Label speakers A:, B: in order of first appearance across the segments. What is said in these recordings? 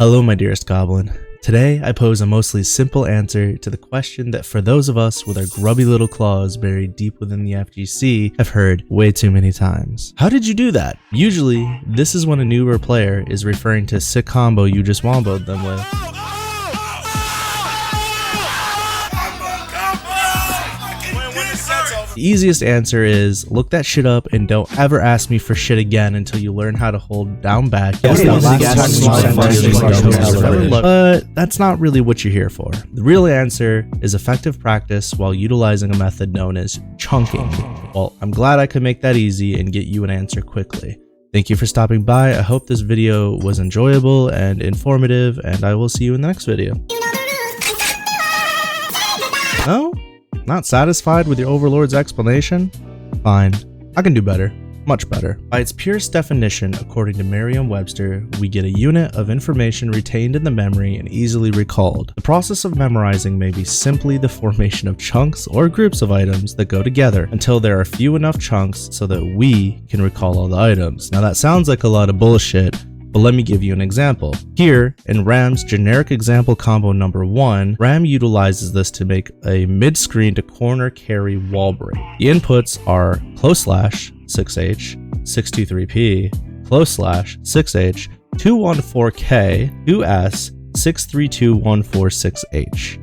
A: Hello my dearest goblin. Today I pose a mostly simple answer to the question that for those of us with our grubby little claws buried deep within the FGC have heard way too many times. How did you do that? Usually, this is when a newer player is referring to a sick combo you just womboed them with. The easiest answer is look that shit up and don't ever ask me for shit again until you learn how to hold down back. But that's not really what you're here for. The real answer is effective practice while utilizing a method known as chunking. Well, I'm glad I could make that easy and get you an answer quickly. Thank you for stopping by. I hope this video was enjoyable and informative, and I will see you in the next video. No? Not satisfied with your overlord's explanation? Fine, I can do better, much better. By its purest definition, according to Merriam-Webster, we get a unit of information retained in the memory and easily recalled. The process of memorizing may be simply the formation of chunks or groups of items that go together until there are few enough chunks so that we can recall all the items. Now that sounds like a lot of bullshit, but let me give you an example. Here, in Ram's generic example combo number 1, Ram utilizes this to make a mid-screen to corner carry wall break. The inputs are /6H, 623P, /6H, 214K, 2S, 632146H.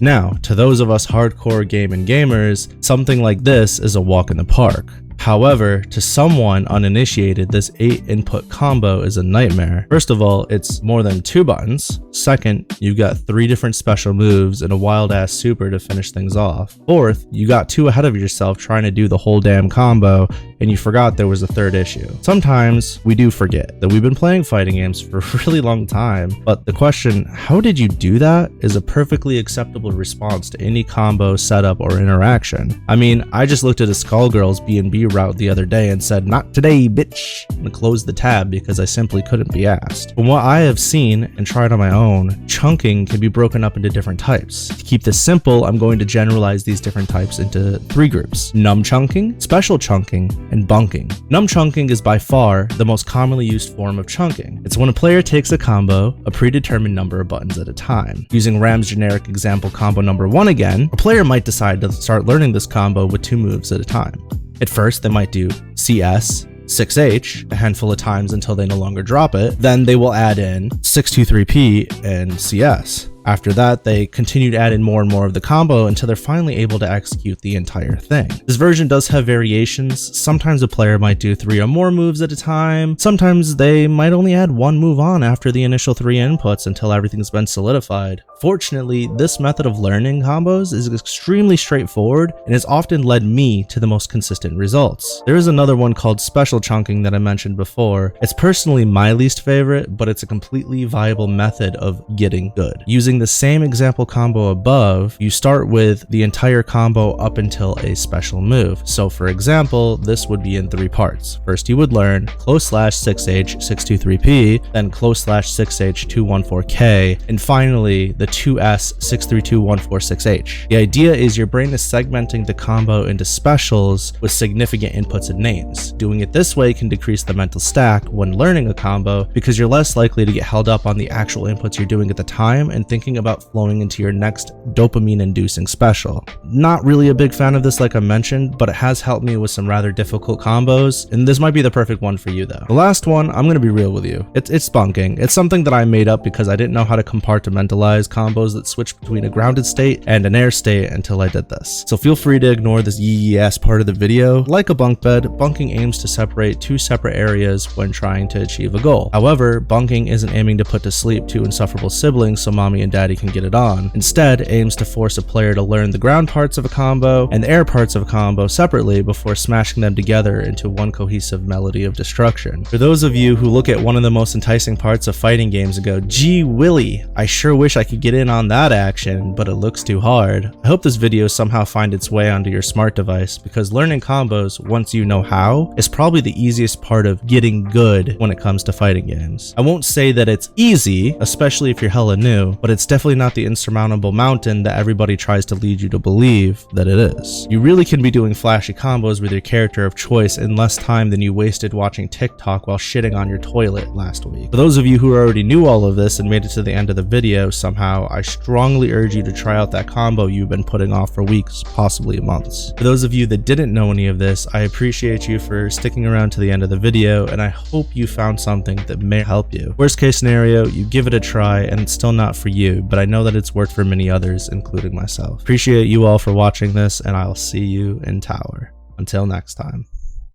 A: Now, to those of us hardcore gamers, something like this is a walk in the park. However, to someone uninitiated, this 8-input combo is a nightmare. First of all, it's more than 2 buttons. Second, you've got 3 different special moves and a wild-ass super to finish things off. Fourth, you got too ahead of yourself trying to do the whole damn combo, and you forgot there was a third issue. Sometimes, we do forget that we've been playing fighting games for a really long time, but the question, how did you do that, is a perfectly acceptable response to any combo, setup, or interaction. I mean, I just looked at a Skullgirls B&B route the other day and said, "Not today, bitch," and closed the tab because I simply couldn't be asked. From what I have seen and tried on my own, chunking can be broken up into different types. To keep this simple, I'm going to generalize these different types into 3 groups: numb chunking, special chunking, and bunking. Numb chunking is by far the most commonly used form of chunking. It's when a player takes a combo, a predetermined number of buttons at a time. Using Ram's generic example combo number 1 again, a player might decide to start learning this combo with 2 moves at a time. At first, they might do CS, 6H a handful of times until they no longer drop it. Then they will add in 623P and CS. After that, they continue to add in more and more of the combo until they're finally able to execute the entire thing. This version does have variations. Sometimes a player might do 3 or more moves at a time. Sometimes they might only add 1 move on after the initial 3 inputs until everything's been solidified. Fortunately, this method of learning combos is extremely straightforward and has often led me to the most consistent results. There is another one called special chunking that I mentioned before. It's personally my least favorite, but it's a completely viable method of getting good. Using the same example combo above, you start with the entire combo up until a special move. So for example, this would be in 3 parts. First, you would learn /6H 623P, then /6H 214K, and finally the 2S 632146H. The idea is your brain is segmenting the combo into specials with significant inputs and names. Doing it this way can decrease the mental stack when learning a combo because you're less likely to get held up on the actual inputs you're doing at the time and thinking about flowing into your next dopamine-inducing special. Not really a big fan of this like I mentioned, but it has helped me with some rather difficult combos, and this might be the perfect one for you though. The last one, I'm gonna be real with you. It's bunking. It's something that I made up because I didn't know how to compartmentalize combos that switch between a grounded state and an air state until I did this. So feel free to ignore this yee-ass part of the video. Like a bunk bed, bunking aims to separate 2 separate areas when trying to achieve a goal. However, bunking isn't aiming to put to sleep 2 insufferable siblings so mommy and daddy can get it on. Instead, aims to force a player to learn the ground parts of a combo and the air parts of a combo separately before smashing them together into one cohesive melody of destruction. For those of you who look at one of the most enticing parts of fighting games and go, "Gee Willy, I sure wish I could get in on that action, but it looks too hard," I hope this video somehow finds its way onto your smart device, because learning combos, once you know how, is probably the easiest part of getting good when it comes to fighting games. I won't say that it's easy, especially if you're hella new, but it's definitely not the insurmountable mountain that everybody tries to lead you to believe that it is. You really can be doing flashy combos with your character of choice in less time than you wasted watching TikTok while shitting on your toilet last week. For those of you who already knew all of this and made it to the end of the video somehow, I strongly urge you to try out that combo you've been putting off for weeks, possibly months. For those of you that didn't know any of this, I appreciate you for sticking around to the end of the video, and I hope you found something that may help you. Worst case scenario, you give it a try and it's still not for you, but I know that it's worked for many others, including myself. Appreciate you all for watching this, and I'll see you in tower. Until next time.